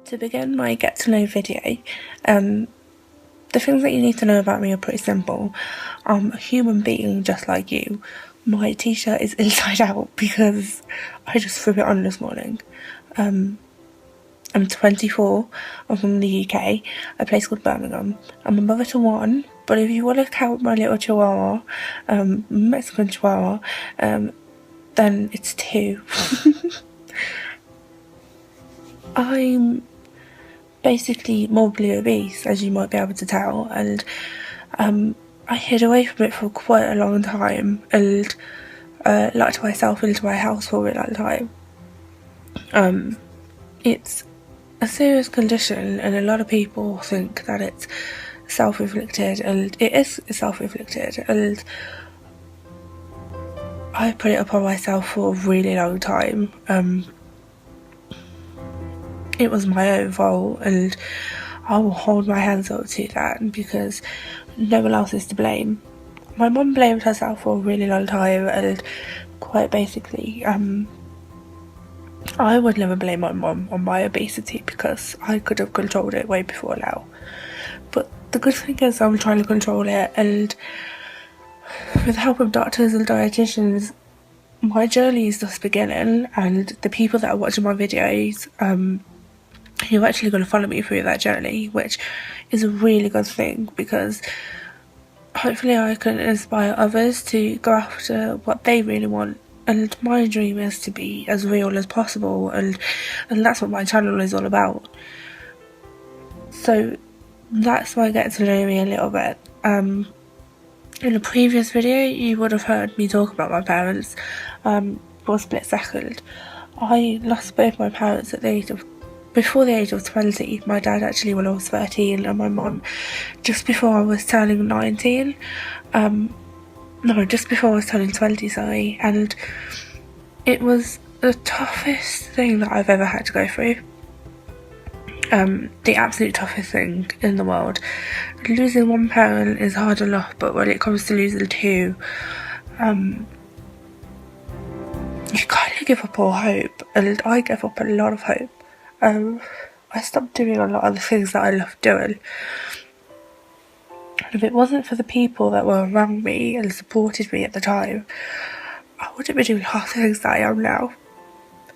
To begin my get to know video, the things that you need to know about me are pretty simple. I'm a human being just like you. My t-shirt is inside out because I just threw it on this morning. I'm 24, I'm from the UK, a place called Birmingham. I'm a mother to one, but if you want to count my little chihuahua, Mexican chihuahua, then it's two. I'm basically morbidly obese, as you might be able to tell, and I hid away from it for quite a long time and locked myself into my house for a really long time. It's a serious condition, and a lot of people think that it's self-inflicted, and it is self-inflicted, and I put it upon myself for a really long time. It was my own fault, and I will hold my hands up to that because no one else is to blame. My mum blamed herself for a really long time, and quite basically, I would never blame my mum on my obesity because I could have controlled it way before now. But the good thing is I'm trying to control it, and with the help of doctors and dietitians, my journey is just beginning, and the people that are watching my videos, you're actually going to follow me through that journey, which is a really good thing because hopefully I can inspire others to go after what they really want. And my dream is to be as real as possible, and that's what my channel is all about. So that's why I get to know me a little bit. In a previous video you would have heard me talk about my parents for a split second. I lost both my parents before the age of 20. My dad actually when I was 13, and my mum just before I was turning 19. Just before I was turning 20, sorry. And it was the toughest thing that I've ever had to go through. The absolute toughest thing in the world. Losing one parent is hard enough, but when it comes to losing two, you kind of give up all hope, and I gave up a lot of hope. I stopped doing a lot of the things that I loved doing. And if it wasn't for the people that were around me and supported me at the time, I wouldn't be doing half the things that I am now.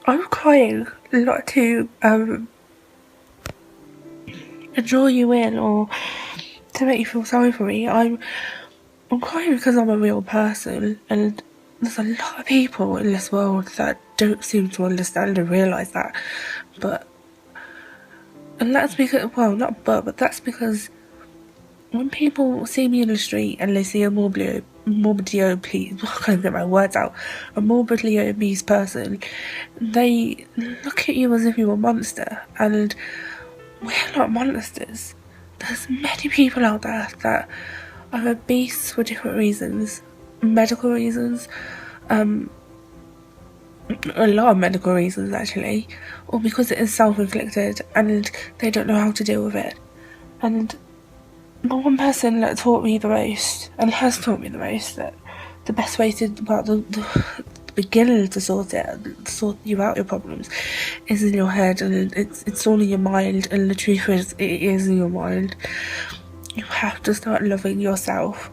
I'm crying not to draw you in or to make you feel sorry for me. I'm crying because I'm a real person, and there's a lot of people in this world that don't seem to understand and realise that. And that's because, but that's because when people see me in the street and they see a morbidly obese, I can't get my words out, a morbidly obese person, they look at you as if you're a monster, and we're not monsters. There's many people out there that are obese for different reasons, medical reasons, a lot of medical reasons actually, or because it is self-inflicted and they don't know how to deal with it. And the one person that taught me the most, and has taught me the most, that the best way to, the beginning to sort you out your problems is in your head, and it's all in your mind, and the truth is it is in your mind. You have to start loving yourself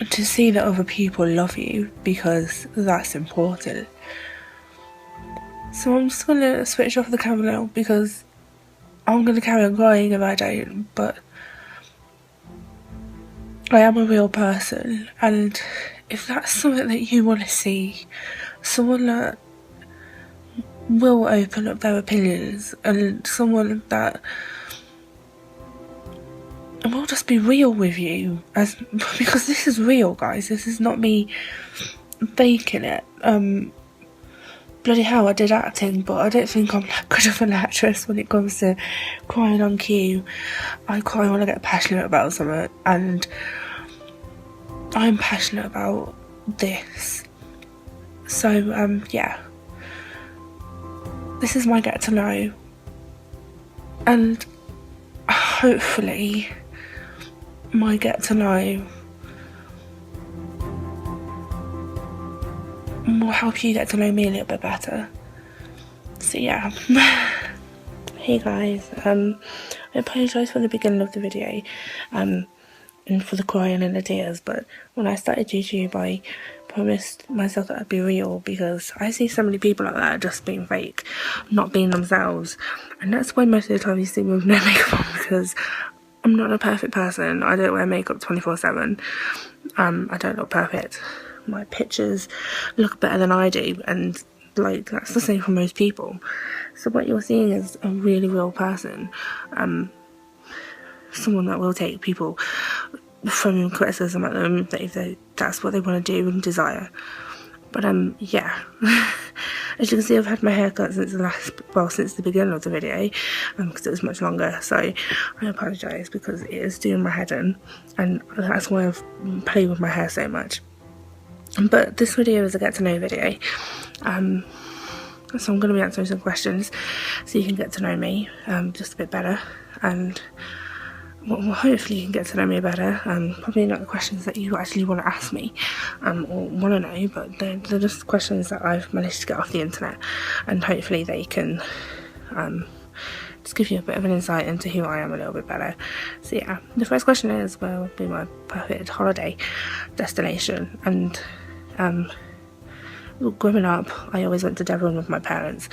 to see that other people love you, because that's important. So I'm just gonna switch off the camera now because I'm gonna carry on crying if I don't, but I am a real person, and if that's something that you want to see, someone that will open up their opinions, and someone that will just be real with you, because this is real, guys. This is not me faking it. Bloody hell, I did acting, but I don't think I'm that good of an actress when it comes to crying on cue. I cry when I get passionate about something, and I'm passionate about this. So, yeah. This is my get to know. And hopefully my get to know will help you get to know me a little bit better. See So yeah. Hey guys, I apologise for the beginning of the video, and for the crying and the tears, but when I started YouTube I promised myself that I'd be real, because I see so many people like that just being fake, not being themselves, and that's why most of the time you see me with no makeup on, because I'm not a perfect person. I don't wear makeup 24/7. I don't look perfect. My pictures look better than I do, and like that's the same for most people. So what you're seeing is a really real person, someone that will take people from criticism at them if that's what they want to do and desire. But yeah. As you can see, I've had my hair cut since the beginning of the video, because it was much longer, so I apologise because it is doing my head in, and that's why I've played with my hair so much. But this video is a get to know video, so I'm going to be answering some questions so you can get to know me just a bit better, and well, hopefully you can get to know me better. Probably not the questions that you actually want to ask me or want to know, but they're just questions that I've managed to get off the internet, and hopefully they can just give you a bit of an insight into who I am a little bit better. So yeah, the first question is, where would be my perfect holiday destination? And growing up, I always went to Devon with my parents,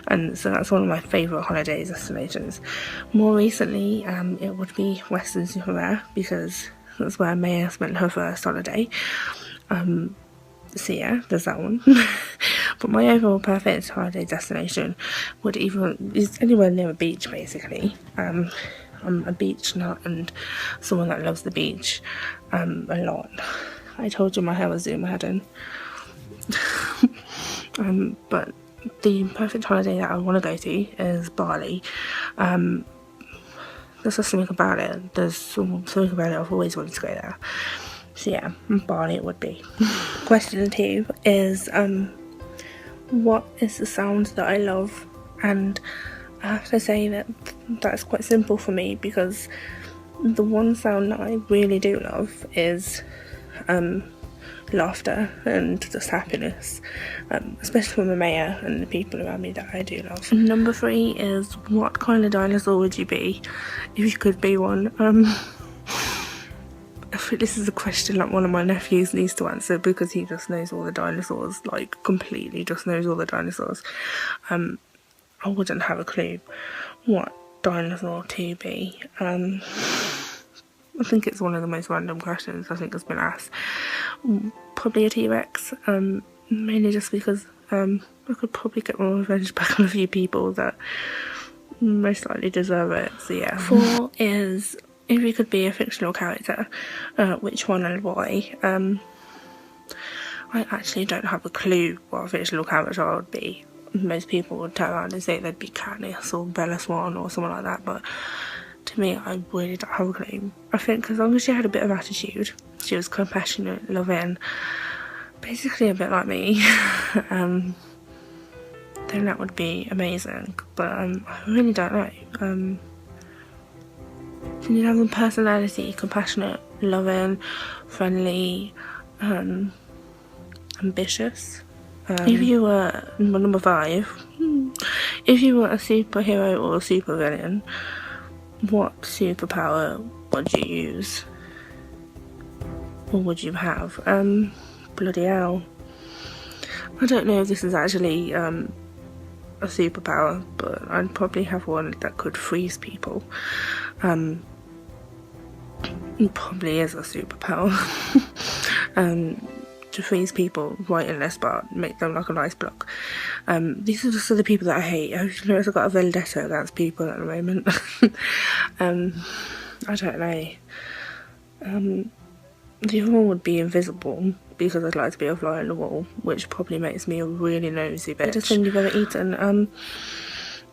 and so that's one of my favourite holiday destinations. More recently, it would be Western Supermare, because that's where Maya spent her first holiday. So yeah, there's that one. But my overall perfect holiday destination is anywhere near a beach, basically. I'm a beach nut and someone that loves the beach a lot. I told you my hair was doing my head in. But the perfect holiday that I want to go to is Bali. There's just something about it. There's something about it I've always wanted to go there. So yeah, Bali it would be. Question 2 is what is the sound that I love? And I have to say that that's quite simple for me, because the one sound that I really do love is laughter and just happiness, especially from the mayor and the people around me that I do love. Number 3 is, what kind of dinosaur would you be if you could be one? I think this is a question that one of my nephews needs to answer, because he just knows all the dinosaurs, like completely just knows all the dinosaurs. I wouldn't have a clue what dinosaur to be. I think it's one of the most random questions I think has been asked. Probably a T-Rex, mainly just because I could probably get my revenge back on a few people that most likely deserve it. So yeah. 4 is, if you could be a fictional character, which one and why? I actually don't have a clue what a fictional character I would be. Most people would turn around and say they'd be Katniss or Bella Swan or someone like that, but to me, I really don't have a clue. I think as long as she had a bit of attitude, she was compassionate, loving, basically a bit like me, then that would be amazing. But I really don't know. She need to have some personality, compassionate, loving, friendly, ambitious. If you were, number 5, if you were a superhero or a supervillain, what superpower would you use? Or would you have? Bloody hell. I don't know if this is actually a superpower, but I'd probably have one that could freeze people. It probably is a superpower. To freeze people right in their spot, make them like an ice block. These are just the people that I hate. I've noticed I've got a vendetta against people at the moment. I don't know. The other one would be invisible, because I'd like to be a fly on the wall, which probably makes me a really nosy bitch. The thing you've ever eaten.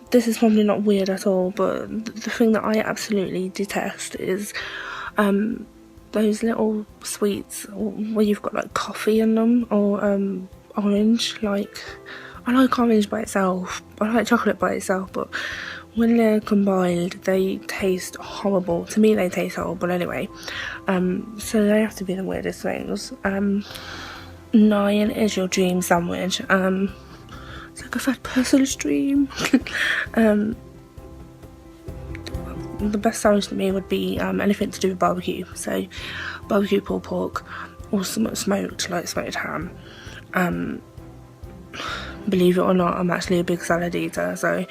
This is probably not weird at all, but the thing that I absolutely detest is those little sweets where you've got like coffee in them, or orange. Like, I like orange by itself, I like chocolate by itself, but when they're combined they taste horrible. To me they taste horrible anyway. So they have to be the weirdest things. 9 is your dream sandwich. It's like a fat person's dream. The best sandwich to me would be anything to do with barbecue. So barbecue pulled pork or smoked, like smoked ham. Believe it or not, I'm actually a big salad eater, so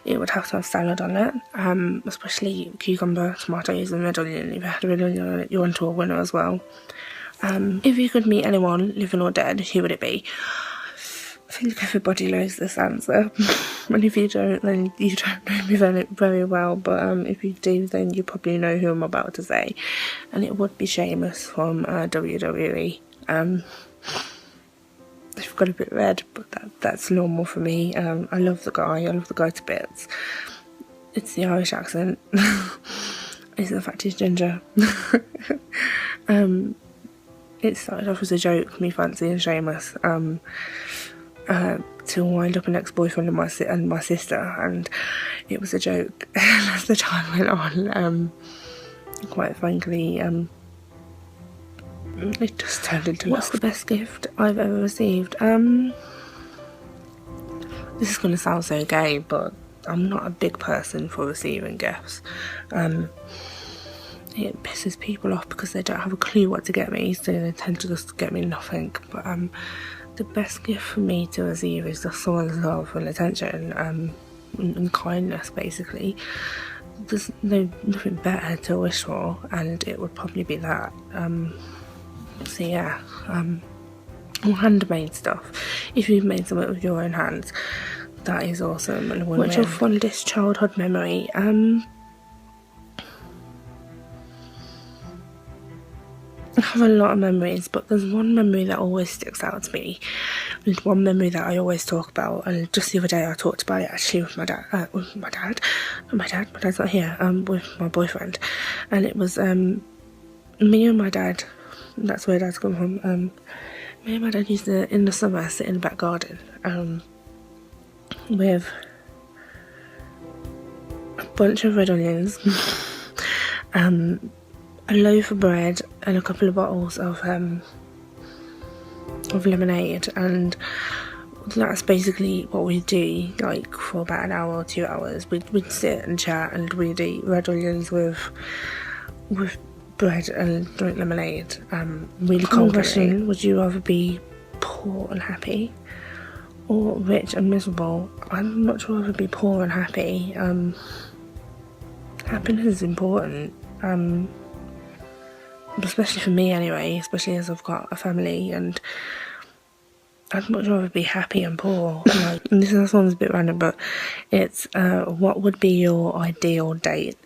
it would have to have salad on it, especially cucumber, tomatoes and red onion. If you had red onion on it, you're onto a winner as well. If you could meet anyone, living or dead, who would it be? I think everybody knows this answer, and if you don't, then you don't know me very, very well, but if you do, then you probably know who I'm about to say, and it would be Sheamus from WWE. I've got a bit red, but that's normal for me. I love the guy to bits. It's the Irish accent. It's the fact he's ginger. It started off as a joke, me fancying Sheamus, to wind up an ex-boyfriend and my sister, and it was a joke as the time went on. Quite frankly, it just turned into what's the best gift I've ever received. This is gonna sound so gay, but I'm not a big person for receiving gifts. It pisses people off because they don't have a clue what to get me, so they tend to just get me nothing. But the best gift for me to receive is just someone's love and attention, and kindness, basically. There's nothing better to wish for, and it would probably be that. So yeah, or handmade stuff. If you've made something with your own hands, that is awesome. And what's your fondest childhood memory? I have a lot of memories, but there's one memory that always sticks out to me, and one memory that I always talk about. And just the other day I talked about it actually with my dad. My dad's not here. With my boyfriend, and it was me and my dad. That's where dad's come from. Me and my dad used to, in the summer, sit in the back garden with a bunch of red onions, a loaf of bread and a couple of bottles of lemonade, and that's basically what we do, like for about an hour or 2 hours. We'd sit and chat, and we'd eat red onions with bread and drink lemonade. Really common question: would you rather be poor and happy or rich and miserable? I'd much rather be poor and happy. Happiness is important, especially for me anyway, especially as I've got a family, and I'd much rather be happy and poor. Like, and this one's a bit random, but it's what would be your ideal date?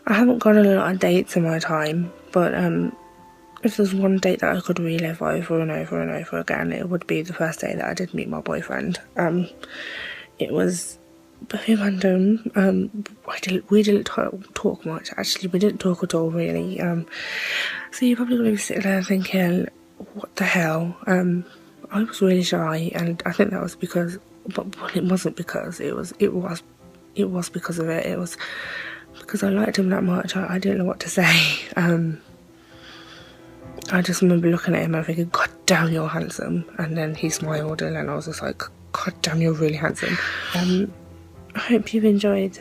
I haven't got a lot of dates in my time, but if there's one date that I could relive over and over and over again, it would be the first day that I did meet my boyfriend. It was very random. We didn't talk much, actually. We didn't talk at all, really. So you're probably going to be sitting there thinking, what the hell? I was really shy, and I think that was because, but it wasn't because, it was because of it. It was because I liked him that much. I didn't know what to say. I just remember looking at him and thinking, God damn, you're handsome. And then he smiled, and then I was just like, God damn, you're really handsome. I hope you've enjoyed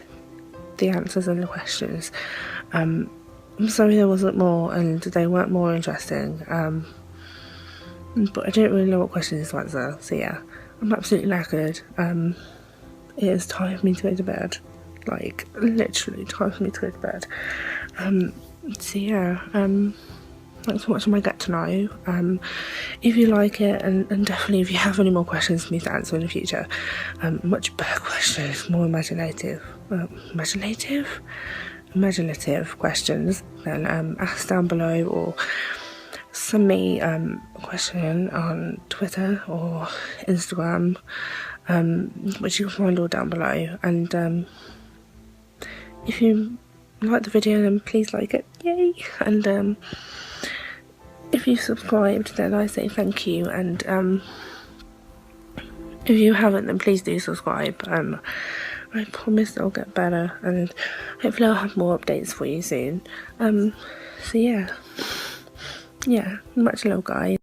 the answers and the questions. I'm sorry there wasn't more, and they weren't more interesting. But I didn't really know what questions to answer. So yeah, I'm absolutely knackered. It is time for me to go to bed. Like, literally time for me to go to bed. So yeah, thanks for watching my Get to Know. If you like it, and definitely if you have any more questions for me to answer in the future, much better questions, more imaginative questions, then ask down below, or send me a question on Twitter or Instagram, which you can find all down below. And if you like the video, then please like it, yay! And if you subscribed, then I say thank you, and if you haven't, then please do subscribe. I promise I'll get better, and hopefully I'll have more updates for you soon. So yeah, much love, guys.